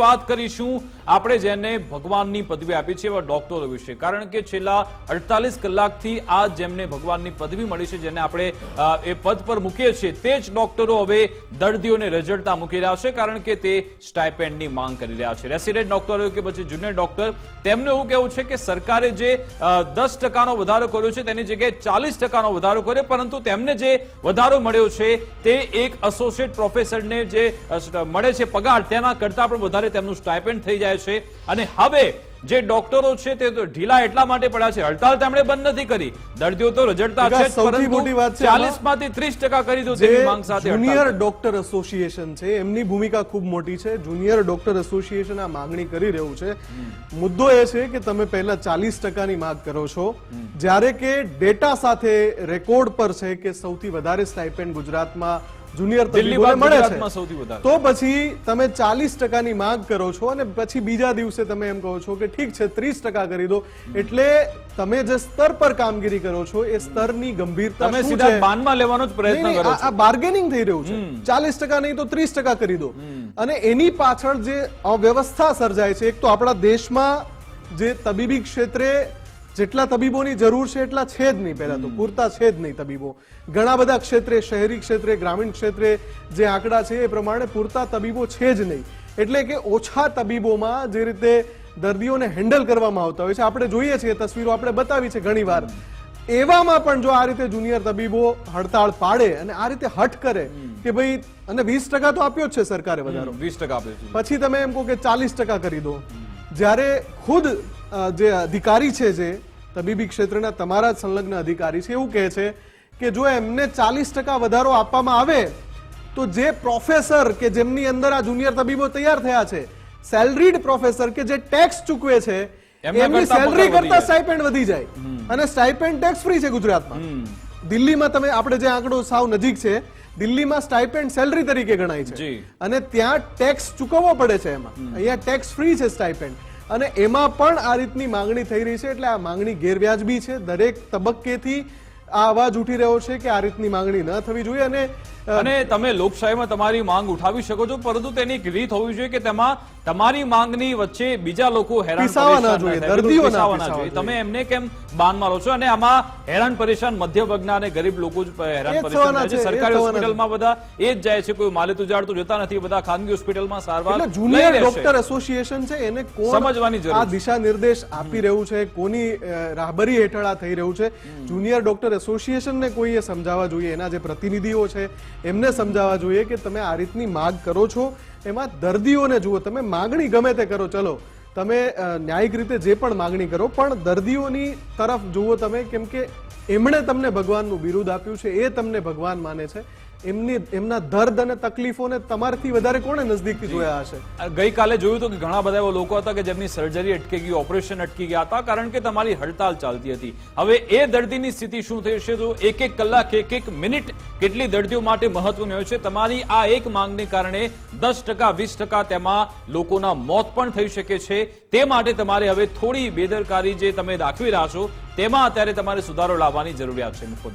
વાત કરીશું આપણે જેને ભગવાનની પદવી આપી છે એવા ડોક્ટરો વિશે, કારણ કે છેલ્લા 48 કલાકથી આ જેમને ભગવાનની પદવી મળી છે, જેને આપણે એ પદ પર મૂકીએ છીએ, તે જ ડોક્ટરો હવે દર્દીઓને રઝળતા મૂકી રહ્યા છે, કારણ કે તે સ્ટાઇપેન્ડની માંગ કરી રહ્યા છે. રેસિડેન્ટ ડોક્ટરો કે પછી જુનિયર ડોક્ટર, તેમનું એવું કહેવું છે કે સરકારે જે 10% વધારો કર્યો છે તેની જગ્યાએ 40% વધારો કર્યો, પરંતુ તેમને જે વધારો મળ્યો છે તે એક એસોસિએટ પ્રોફેસરને જે મળે છે પગાર તેના કરતા પણ વધારે તેમનું સ્ટાઇપેન્ડ થઈ જાય છે. અને હવે જે ડોક્ટરો છે તે તો ઢીલા એટલા માટે પડ્યા છે, હડતાળ તેમણે બંધ નથી કરી, દર્દીઓ તો રઝળતા છે, સૌથી મોટી વાત છે 40 માંથી 30% કરી દો તેવી માંગ સાથે જુનિયર ડોક્ટર એસોસિએશન છે, એમની ભૂમિકા ખૂબ મોટી છે. જુનિયર ડોક્ટર એસોસિએશન આ માંગણી કરી રહ્યું છે. મુદ્દો એ છે કે તમે પહેલા 40%ની માંગ કરો છો, જ્યારે કે ડેટા સાથે રેકોર્ડ પર છે કે સૌથી વધારે સ્ટાઇપેન્ડ ગુજરાતમાં જુનિયર તબીબોને મળે છે, તો પછી તમે 40%ની માંગ કરો છો અને પછી બીજા દિવસે તમે એમ કહો છો કે ઠીક છે 30% કરી દો. એટલે તમે જે સ્તર પર કામગીરી કરો છો એ સ્તરની ગંભીરતા તમે સીધા બાનમાં લેવાનો જ પ્રયત્ન કરો છો. આ બાર્ગેનિંગ થઈ રહ્યું છે. 40% નહીં તો 30% કરી દો. અને એની પાછળ જે અવ્યવસ્થા સર્જાય છે, એક તો આપણા દેશમાં જે તબીબી ક્ષેત્રે જેટલા તબીબોની જરૂર છે એટલા છે જ નહીં, પહેલા તો પૂરતા છે જ નહીં તબીબો. ઘણા બધા ક્ષેત્રે, શહેરી ક્ષેત્રે, ગ્રામીણ ક્ષેત્રે જે આંકડા છે એ પ્રમાણે પૂરતા તબીબો છે જ નહીં. એટલે કે ઓછા તબીબોમાં જે રીતે દર્દીઓને હેન્ડલ કરવામાં આવતા હોય છે, આપણે જોઈએ છીએ, તસવીરો આપણે બતાવી છે ઘણી વાર, એવામાં પણ જો આ રીતે જુનિયર તબીબો હડતાળ પાડે અને આ રીતે હઠ કરે કે ભાઈ, અને 20% તો આપ્યો જ છે સરકારે વધારો, 20% આપ્યો છે, પછી તમે એમ કહો કે 40% કરી દો, જ્યારે ખુદ જે અધિકારી છે, જે તબીબી ક્ષેત્રના તમારા સંલગ્ન અધિકારી છે, એવું કહે છે કે જો એમને 40% વધારો આપવામાં આવે તો જે પ્રોફેસર કે જેમની અંદર આ જુનિયર તબીબો તૈયાર થયા છે, સેલરીડ પ્રોફેસર કે જે ટેક્સ ચૂકવે છે, એમની સેલરી કરતા સ્ટાઇપેન્ડ વધી જાય. અને સ્ટાઇપેન્ડ ટેક્સ ફ્રી છે ગુજરાતમાં. દિલ્હીમાં તમે, આપણે જે આંકડો સાવ નજીક છે, દિલ્હીમાં સ્ટાઇપેન્ડ સેલરી તરીકે ગણાય છે અને ત્યાં ટેક્સ ચૂકવવો પડે છે. એમાં અહીંયા ટેક્સ ફ્રી છે સ્ટાઇપેન્ડ. અને એમાં પણ આ રીતની માંગણી થઈ રહી છે. એટલે આ માંગણી ગેરવ્યાજબી છે. દરેક તબક્કેથી આ અવાજ ઉઠી રહ્યો છે કે આ રીતની માંગણી ન થવી જોઈએ. અને તમે લોકશાહીમાં તમારી માંગ ઉઠાવી શકો છો, પરંતુ તેની એક રીત હોવી જોઈએ કે તેમાં તમારી માંગની વચ્ચે બીજા લોકો હેરાન જોઈએ. તમે એમને કેમ બાનમાં રહો છો? અને આમાં હેરાન પરેશાન મધ્ય વર્ગના અને ગરીબ લોકો જ હેરાન પરેશાન થાય છે. સરકારી હોસ્પિટલમાં બધા એ જ જાય છે, કોઈ માલિત ઉજાડતું જતા નથી, બધા ખાનગી હોસ્પિટલમાં સારવાર. જુનિયર ડોક્ટર એસોસિએશન છે, એને કોણ સમજવાની જરૂર, આ દિશા નિર્દેશ આપી રહ્યું છે, કોની રાહબરી હેઠળ આ થઈ રહ્યું છે? જુનિયર ડોક્ટર એસોસિએશનને કોઈએ સમજાવવા જોઈએ, એના જે પ્રતિનિધિઓ છે એમને સમજાવવા જોઈએ કે તમે આ રીતની માંગ કરો છો, એમાં દર્દીઓને જુઓ. તમે માંગણી ગમે તે કરો, ચલો તમે ન્યાયિક રીતે જે પણ માંગણી કરો, પણ દર્દીઓની તરફ જુઓ તમે, કેમ કે એમણે તમને ભગવાનનું બિરુદ આપ્યું છે, એ તમને ભગવાન માને છે. એમના દર્દ અને તકલીફોને તમારથી વધારે કોણે નજદીકથી જોયા હશે? ગઈકાલે જોયું હતું કે ઘણા બધા એવા લોકો હતા કે જેમની સર્જરી અટકી ગઈ, ઓપરેશન અટકી ગયા હતા, કારણ કે તમારી હડતાલ ચાલતી હતી. હવે એ દર્દીની સ્થિતિ શું થઈ છે? તો એક કલાક, એક મિનિટ કેટલી દર્દીઓ માટે મહત્વની હોય છે. તમારી આ એક માંગને કારણે 10%, 20% તેમાં લોકોના મોત પણ થઈ શકે છે. તે માટે તમારે હવે થોડી બેદરકારી જે તમે દાખવી રહ્યા છો તેમાં અત્યારે તમારે સુધારો લાવવાની જરૂરિયાત છે.